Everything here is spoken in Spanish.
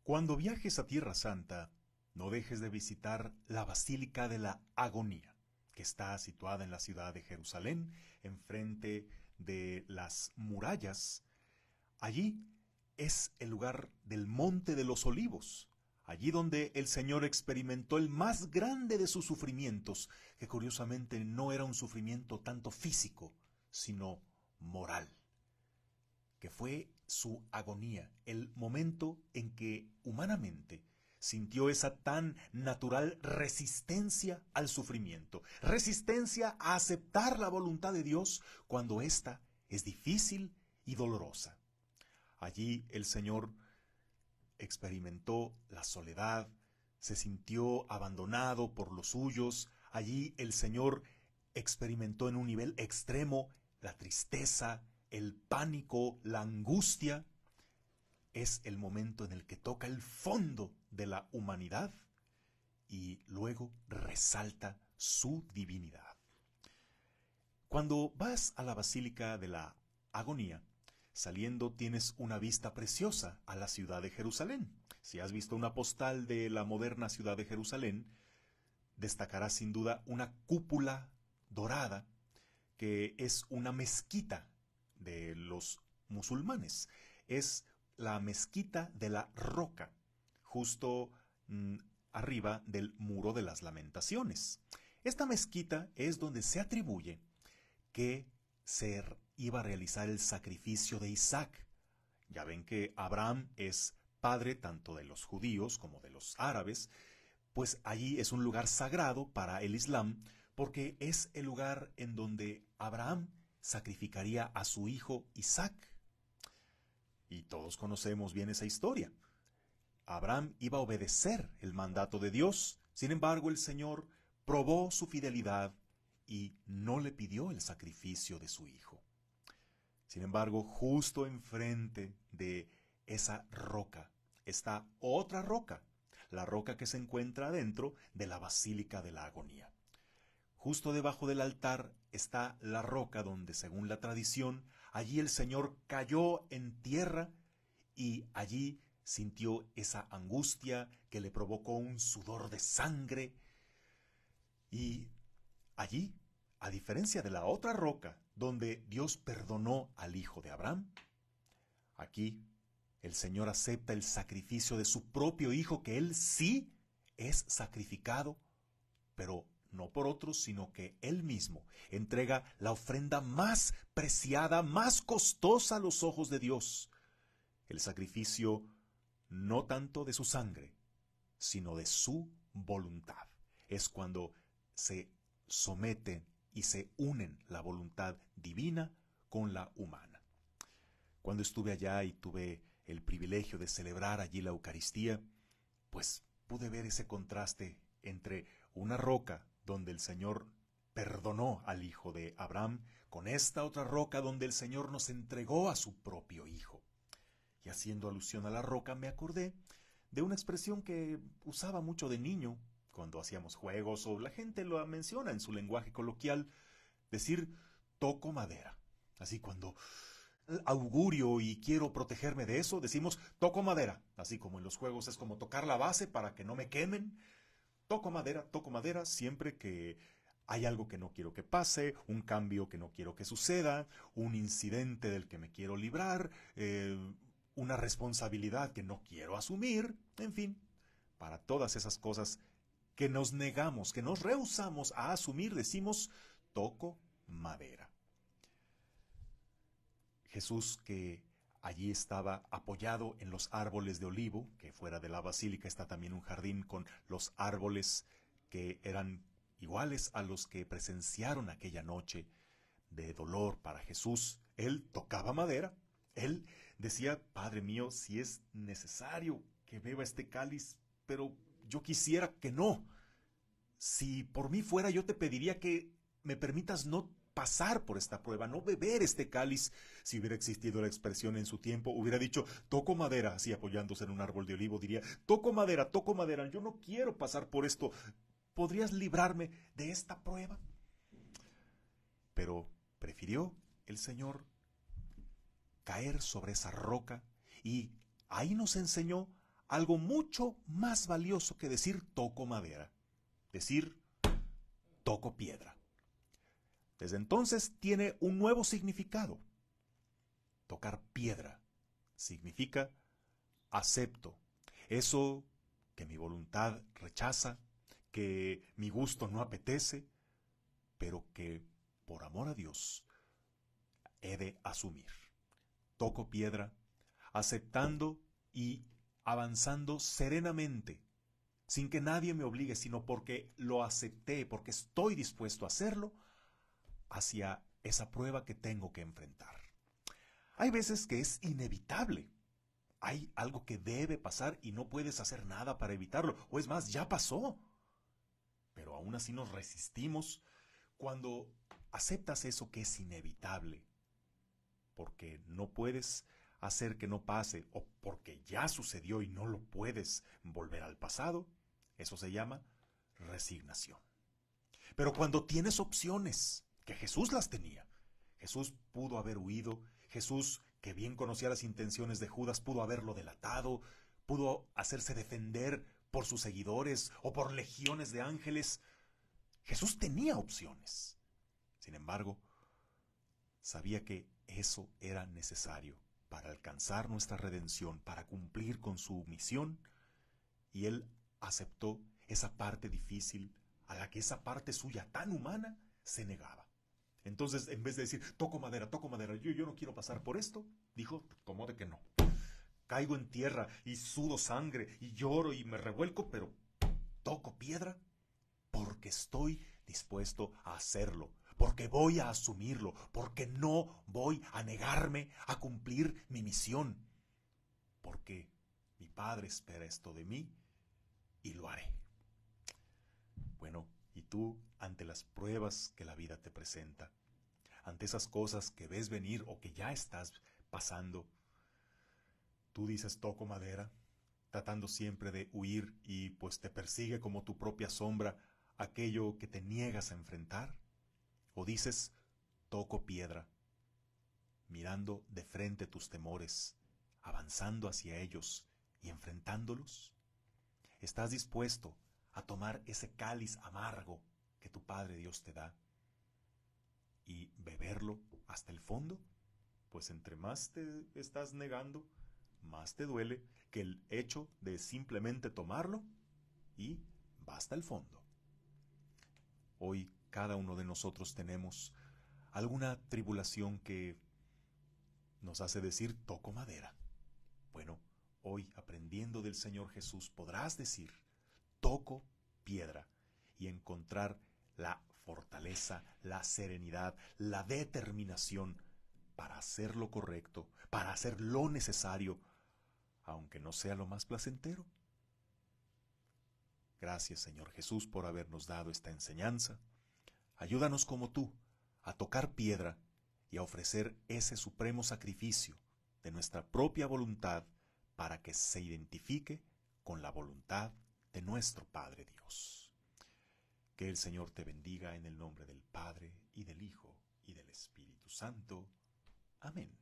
Cuando viajes a Tierra Santa, no dejes de visitar la Basílica de la Agonía, que está situada en la ciudad de Jerusalén, enfrente de las murallas. Allí es el lugar del Monte de los Olivos, allí donde el Señor experimentó el más grande de sus sufrimientos, que curiosamente no era un sufrimiento tanto físico, sino moral, que fue su agonía, el momento en que humanamente sintió esa tan natural resistencia al sufrimiento, resistencia a aceptar la voluntad de Dios cuando ésta es difícil y dolorosa. Allí el Señor experimentó la soledad, se sintió abandonado por los suyos. Allí el Señor experimentó en un nivel extremo la tristeza, el pánico, la angustia. Es el momento en el que toca el fondo de la humanidad y luego resalta su divinidad. Cuando vas a la Basílica de la Agonía, saliendo tienes una vista preciosa a la ciudad de Jerusalén. Si has visto una postal de la moderna ciudad de Jerusalén, destacará sin duda una cúpula dorada que es una mezquita de los musulmanes. Es la mezquita de la Roca, justo arriba del Muro de las Lamentaciones. Esta mezquita es donde se atribuye que se iba a realizar el sacrificio de Isaac. Ya ven que Abraham es padre tanto de los judíos como de los árabes, pues allí es un lugar sagrado para el Islam, porque es el lugar en donde Abraham sacrificaría a su hijo Isaac. Y todos conocemos bien esa historia. Abraham iba a obedecer el mandato de Dios, sin embargo el Señor probó su fidelidad y no le pidió el sacrificio de su hijo. Sin embargo, justo enfrente de esa roca está otra roca, la roca que se encuentra dentro de la Basílica de la Agonía. Justo debajo del altar está la roca donde, según la tradición, allí el Señor cayó en tierra y allí sintió esa angustia que le provocó un sudor de sangre. Y allí, a diferencia de la otra roca donde Dios perdonó al hijo de Abraham, aquí el Señor acepta el sacrificio de su propio hijo, que él sí es sacrificado, pero no por otros, sino que él mismo entrega la ofrenda más preciada, más costosa a los ojos de Dios. El sacrificio no tanto de su sangre, sino de su voluntad. Es cuando se someten y se unen la voluntad divina con la humana. Cuando estuve allá y tuve el privilegio de celebrar allí la Eucaristía, pues pude ver ese contraste entre una roca donde el Señor perdonó al hijo de Abraham, con esta otra roca donde el Señor nos entregó a su propio hijo. Y haciendo alusión a la roca me acordé de una expresión que usaba mucho de niño, cuando hacíamos juegos o la gente lo menciona en su lenguaje coloquial, decir toco madera. Así cuando augurio y quiero protegerme de eso, decimos toco madera. Así como en los juegos es como tocar la base para que no me quemen. Toco madera siempre que hay algo que no quiero que pase, un cambio que no quiero que suceda, un incidente del que me quiero librar, una responsabilidad que no quiero asumir, en fin, para todas esas cosas que nos negamos, que nos rehusamos a asumir, decimos toco madera. Jesús, que allí estaba apoyado en los árboles de olivo, que fuera de la basílica está también un jardín con los árboles que eran iguales a los que presenciaron aquella noche de dolor para Jesús. Él tocaba madera. Él decía, Padre mío, si es necesario que beba este cáliz, pero yo quisiera que no. Si por mí fuera, yo te pediría que me permitas no pasar por esta prueba, no beber este cáliz. Si hubiera existido la expresión en su tiempo, hubiera dicho, toco madera, así apoyándose en un árbol de olivo, diría, toco madera, yo no quiero pasar por esto. ¿Podrías librarme de esta prueba? Pero prefirió el Señor caer sobre esa roca y ahí nos enseñó algo mucho más valioso que decir toco madera, decir toco piedra. Desde entonces tiene un nuevo significado. Tocar piedra significa acepto eso que mi voluntad rechaza, que mi gusto no apetece, pero que por amor a Dios he de asumir. Toco piedra, aceptando y avanzando serenamente, sin que nadie me obligue, sino porque lo acepté, porque estoy dispuesto a hacerlo, hacia esa prueba que tengo que enfrentar. Hay veces que es inevitable. Hay algo que debe pasar y no puedes hacer nada para evitarlo. O es más, ya pasó. Pero aún así nos resistimos cuando aceptas eso que es inevitable. Porque no puedes hacer que no pase o porque ya sucedió y no lo puedes volver al pasado. Eso se llama resignación. Pero cuando tienes opciones, que Jesús las tenía, Jesús pudo haber huido, Jesús, que bien conocía las intenciones de Judas, pudo haberlo delatado, pudo hacerse defender por sus seguidores o por legiones de ángeles. Jesús tenía opciones. Sin embargo, sabía que eso era necesario para alcanzar nuestra redención, para cumplir con su misión, y él aceptó esa parte difícil a la que esa parte suya tan humana se negaba. Entonces, en vez de decir, toco madera, yo no quiero pasar por esto, dijo, ¿cómo de que no? Caigo en tierra y sudo sangre y lloro y me revuelco, pero toco piedra porque estoy dispuesto a hacerlo, porque voy a asumirlo, porque no voy a negarme a cumplir mi misión, porque mi Padre espera esto de mí y lo haré. Bueno, ¿y tú ante las pruebas que la vida te presenta, ante esas cosas que ves venir o que ya estás pasando, tú dices toco madera, tratando siempre de huir y pues te persigue como tu propia sombra aquello que te niegas a enfrentar? ¿O dices toco piedra, mirando de frente tus temores, avanzando hacia ellos y enfrentándolos? ¿Estás dispuesto a tomar ese cáliz amargo que tu Padre Dios te da y beberlo hasta el fondo? Pues entre más te estás negando, más te duele que el hecho de simplemente tomarlo y va hasta el fondo. Hoy cada uno de nosotros tenemos alguna tribulación que nos hace decir toco madera. Bueno, hoy aprendiendo del Señor Jesús podrás decir toco piedra y encontrar la fortaleza, la serenidad, la determinación para hacer lo correcto, para hacer lo necesario, aunque no sea lo más placentero. Gracias, Señor Jesús, por habernos dado esta enseñanza. Ayúdanos como tú a tocar piedra y a ofrecer ese supremo sacrificio de nuestra propia voluntad para que se identifique con la voluntad de nuestro Padre Dios. Que el Señor te bendiga en el nombre del Padre, y del Hijo, y del Espíritu Santo. Amén.